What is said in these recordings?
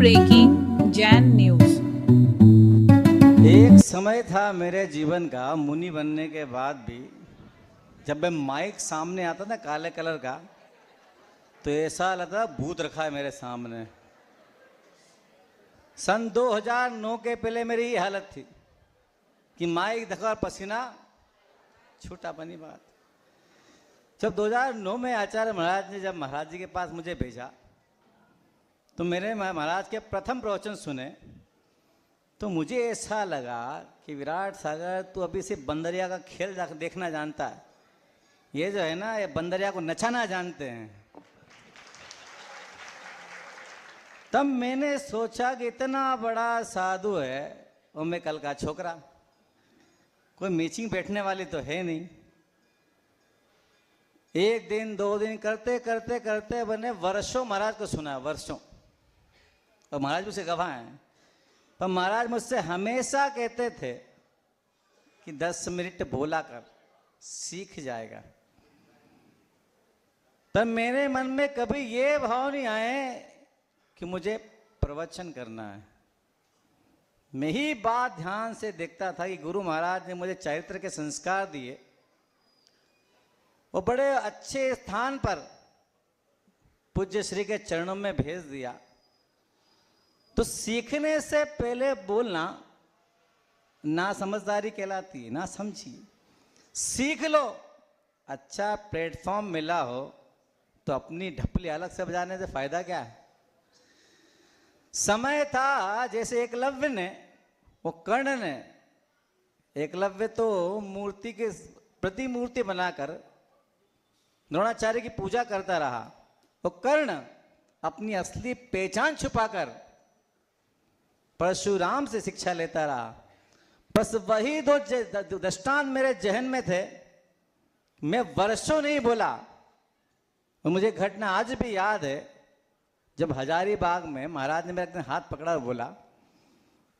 Breaking Jain news. एक समय था मेरे जीवन का, मुनि बनने के बाद भी जब मैं माइक सामने आता था काले कलर का, तो ऐसा लगता भूत रखा है मेरे सामने। सन 2009 के पहले मेरी ये हालत थी कि माइक धक्का पसीना छूटा बनी बात। जब 2009 में आचार्य महाराज ने जब महाराज जी के पास मुझे भेजा, तो मेरे महाराज के प्रथम प्रवचन सुने तो मुझे ऐसा लगा कि विराट सागर तू अभी से बंदरिया का खेल देखना जानता है। ये जो है ना, ये बंदरिया को नचाना जानते हैं। तब मैंने सोचा कि इतना बड़ा साधु है और मैं कल का छोकरा, कोई मीटिंग बैठने वाली तो है नहीं। एक दिन दो दिन करते करते करते मैंने वर्षों महाराज को सुना, वर्षों, और महाराज मुझसे गवाह हैं। पर महाराज मुझसे हमेशा कहते थे कि 10 मिनट बोला कर, सीख जाएगा। तब मेरे मन में कभी ये भाव नहीं आए कि मुझे प्रवचन करना है। मैं ही बात ध्यान से देखता था कि गुरु महाराज ने मुझे चरित्र के संस्कार दिए और बड़े अच्छे स्थान पर पूज्य श्री के चरणों में भेज दिया। तो सीखने से पहले बोलना ना समझदारी कहलाती है, ना समझी। सीख लो, अच्छा प्लेटफॉर्म मिला हो तो अपनी ढपली अलग से बजाने से फायदा क्या है। समय था जैसे एकलव्य ने, वो कर्ण ने, एकलव्य तो मूर्ति के प्रतिमूर्ति बनाकर द्रोणाचार्य की पूजा करता रहा, वो कर्ण अपनी असली पहचान छुपाकर परशुराम से शिक्षा लेता रहा। बस वही दो दृष्टांत मेरे जहन में थे। मैं वर्षों नहीं बोला, और मुझे घटना आज भी याद है जब हजारीबाग में महाराज ने मेरे हाथ पकड़ा और बोला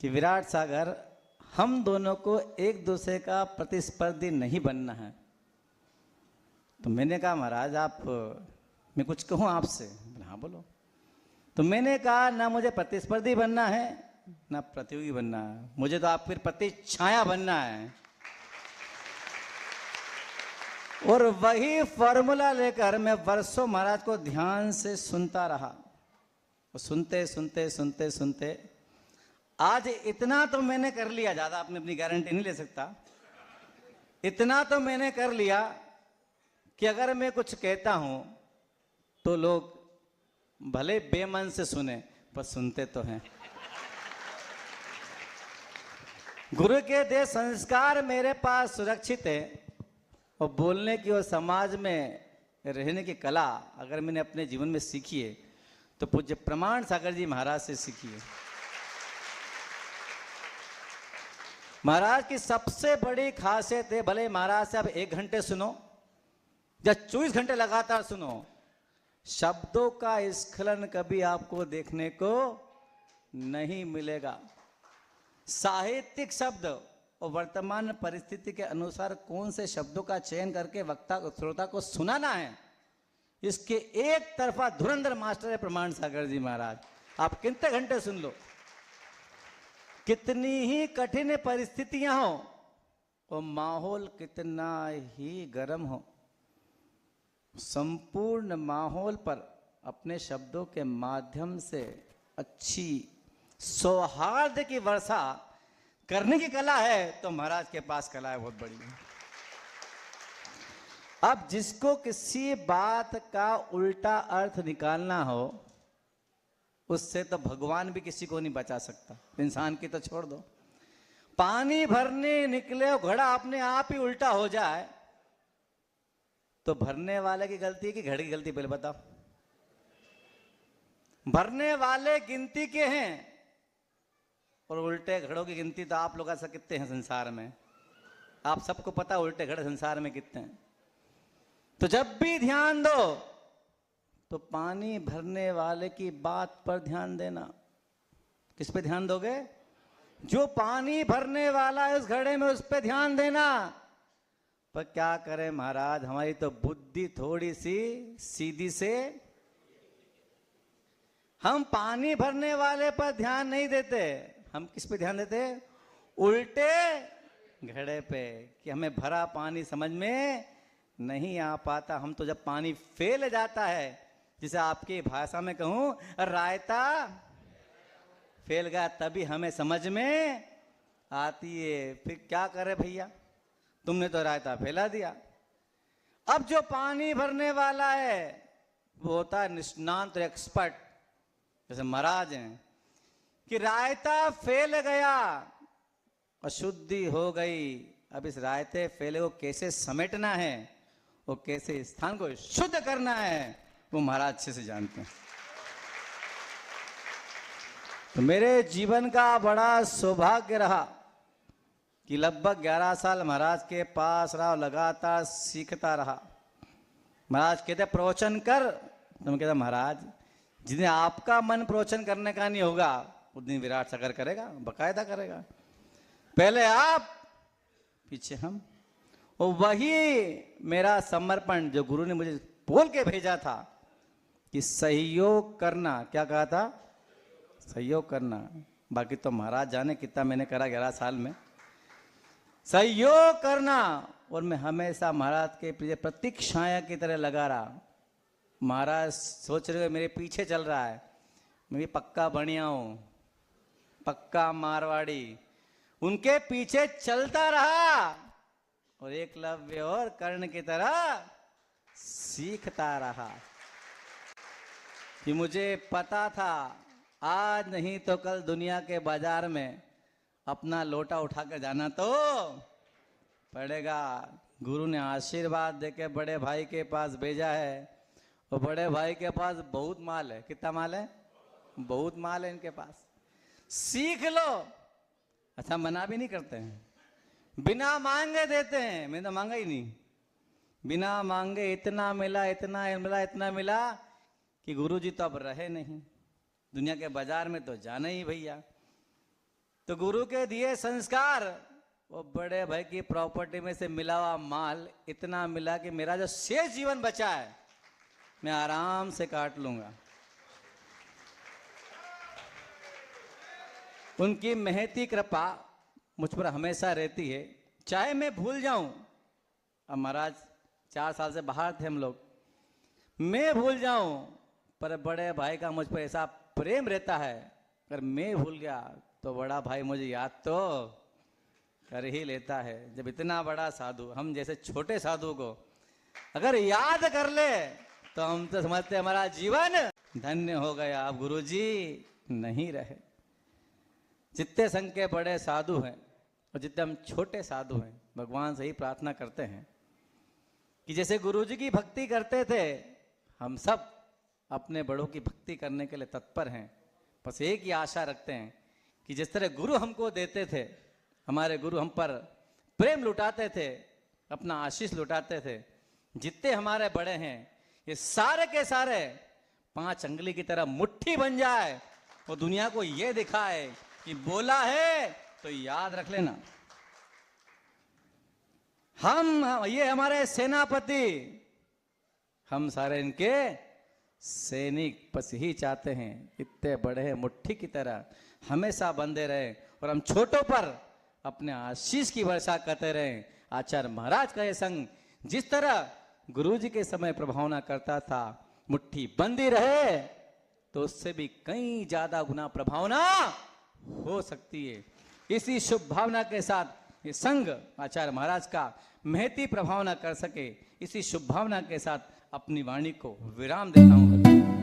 कि विराट सागर, हम दोनों को एक दूसरे का प्रतिस्पर्धी नहीं बनना है। तो मैंने कहा महाराज आप, मैं कुछ कहूँ आपसे? हाँ बोलो। तो मैंने कहा ना मुझे प्रतिस्पर्धी बनना है ना प्रतियोगी बनना है, मुझे तो आप फिर प्रतिछाया बनना है। और वही फॉर्मूला लेकर मैं वर्षों महाराज को ध्यान से सुनता रहा, और सुनते सुनते सुनते सुनते आज इतना तो मैंने कर लिया, ज्यादा आपने अपनी गारंटी नहीं ले सकता, इतना तो मैंने कर लिया कि अगर मैं कुछ कहता हूं तो लोग भले बेमन से सुने पर सुनते तो हैं। गुरु के दे संस्कार मेरे पास सुरक्षित है, और बोलने की और समाज में रहने की कला अगर मैंने अपने जीवन में सीखी है तो पूज्य प्रमाण सागर जी महाराज से सीखी है। महाराज की सबसे बड़ी खासियत है, भले महाराज से आप 1 घंटे सुनो या 24 घंटे लगातार सुनो, शब्दों का स्खलन कभी आपको देखने को नहीं मिलेगा। साहित्यिक शब्द और वर्तमान परिस्थिति के अनुसार कौन से शब्दों का चयन करके वक्ता श्रोता को सुनाना है, इसके एक तरफा धुरंधर मास्टर है प्रमाण सागर जी महाराज। आप कितने घंटे सुन लो, कितनी ही कठिन परिस्थितियां हो और माहौल कितना ही गर्म हो, संपूर्ण माहौल पर अपने शब्दों के माध्यम से अच्छी सौहार्द की वर्षा करने की कला है, तो महाराज के पास कला है बहुत बड़ी। अब जिसको किसी बात का उल्टा अर्थ निकालना हो, उससे तो भगवान भी किसी को नहीं बचा सकता, इंसान की तो छोड़ दो। पानी भरने निकले और घड़ा अपने आप ही उल्टा हो जाए तो भरने वाले की गलती है कि घड़े की गलती? पहले बताओ। भरने वाले गिनती के हैं और उल्टे घड़ों की गिनती तो आप लोग ऐसा कितने हैं संसार में, आप सबको पता उल्टे घड़े संसार में कितने हैं। तो जब भी ध्यान दो तो पानी भरने वाले की बात पर ध्यान देना। किस पे ध्यान दोगे? जो पानी भरने वाला है उस घड़े में, उस पे ध्यान देना। पर क्या करें महाराज, हमारी तो बुद्धि थोड़ी सी सीधी से हम पानी भरने वाले पर ध्यान नहीं देते, हम किस पे ध्यान देते? उल्टे घड़े पे, कि हमें भरा पानी समझ में नहीं आ पाता। हम तो जब पानी फैल जाता है, जिसे आपकी भाषा में कहूं रायता फैल गया, तभी हमें समझ में आती है। फिर क्या करे भैया, तुमने तो रायता फैला दिया। अब जो पानी भरने वाला है वो होता है निष्णांत एक्सपर्ट, जैसे महाराज हैं, कि रायता फैल गया, अशुद्धि हो गई, अब इस रायते फैले को कैसे समेटना है, वो कैसे स्थान को शुद्ध करना है, वो महाराज अच्छे से जानते हैं। तो मेरे जीवन का बड़ा सौभाग्य रहा कि लगभग 11 साल महाराज के पास रहा, लगातार सीखता रहा। महाराज कहते प्रवचन कर, तो मैं कहता महाराज जिस दिन आपका मन प्रवचन करने का नहीं होगा उस दिन विराट सागर करेगा, बकायदा करेगा। पहले आप, पीछे हम। और वही मेरा समर्पण जो गुरु ने मुझे बोल के भेजा था कि सहयोग करना, क्या कहा था? सहयोग करना। बाकी तो महाराज जाने कितना मैंने करा 11 साल में, सहयोग करना। और मैं हमेशा महाराज के पीछे प्रतीक्षाया की तरह लगा रहा। महाराज सोच रहे मेरे पीछे चल रहा है, मैं भी पक्का बढ़िया हूं, पक्का मारवाड़ी, उनके पीछे चलता रहा और एकलव्य और कर्ण की तरह सीखता रहा। कि मुझे पता था आज नहीं तो कल दुनिया के बाजार में अपना लोटा उठाकर जाना तो पड़ेगा। गुरु ने आशीर्वाद देके बड़े भाई के पास भेजा है, और बड़े भाई के पास बहुत माल है। कितना माल है? बहुत माल है इनके पास, सीख लो। अच्छा, मना भी नहीं करते हैं, बिना मांगे देते हैं। मैंने तो मांगा ही नहीं, बिना मांगे इतना मिला, इतना मिला, इतना मिला कि गुरुजी तो अब रहे नहीं, दुनिया के बाजार में तो जाना ही भैया। तो गुरु के दिए संस्कार, वो बड़े भाई की प्रॉपर्टी में से मिला हुआ माल इतना मिला कि मेरा जो शेष जीवन बचा है मैं आराम से काट लूंगा। उनकी महती कृपा मुझ पर हमेशा रहती है, चाहे मैं भूल जाऊं। अब महाराज 4 साल से बाहर थे हम लोग, मैं भूल जाऊं, पर बड़े भाई का मुझ पर ऐसा प्रेम रहता है, अगर मैं भूल गया तो बड़ा भाई मुझे याद तो कर ही लेता है। जब इतना बड़ा साधु, हम जैसे छोटे साधु को अगर याद कर ले तो हम तो समझते हमारा जीवन धन्य हो गया। अब गुरुजी नहीं रहे। जितने संग के बड़े साधु हैं और जितने हम छोटे साधु हैं, भगवान से ही प्रार्थना करते हैं कि जैसे गुरुजी की भक्ति करते थे, हम सब अपने बड़ों की भक्ति करने के लिए तत्पर हैं। बस एक ही आशा रखते हैं कि जिस तरह गुरु हमको देते थे, हमारे गुरु हम पर प्रेम लुटाते थे, अपना आशीष लुटाते थे, जितने हमारे बड़े हैं ये सारे के सारे 5 अंगुली की तरह मुट्ठी बन जाए और दुनिया को ये दिखाए कि बोला है तो याद रख लेना। हम, ये हमारे सेनापति, हम सारे इनके सैनिक बस ही चाहते हैं इतने बड़े हैं मुट्ठी की तरह हमेशा बंधे रहे और हम छोटों पर अपने आशीष की वर्षा करते रहे। आचार्य महाराज का ये संग जिस तरह गुरुजी के समय प्रभावना करता था, मुट्ठी बंदी रहे तो उससे भी कई ज्यादा गुना प्रभावना हो सकती है। इसी शुभ भावना के साथ ये संघ आचार्य महाराज का महती प्रभावना कर सके, इसी शुभ भावना के साथ अपनी वाणी को विराम देता हूं।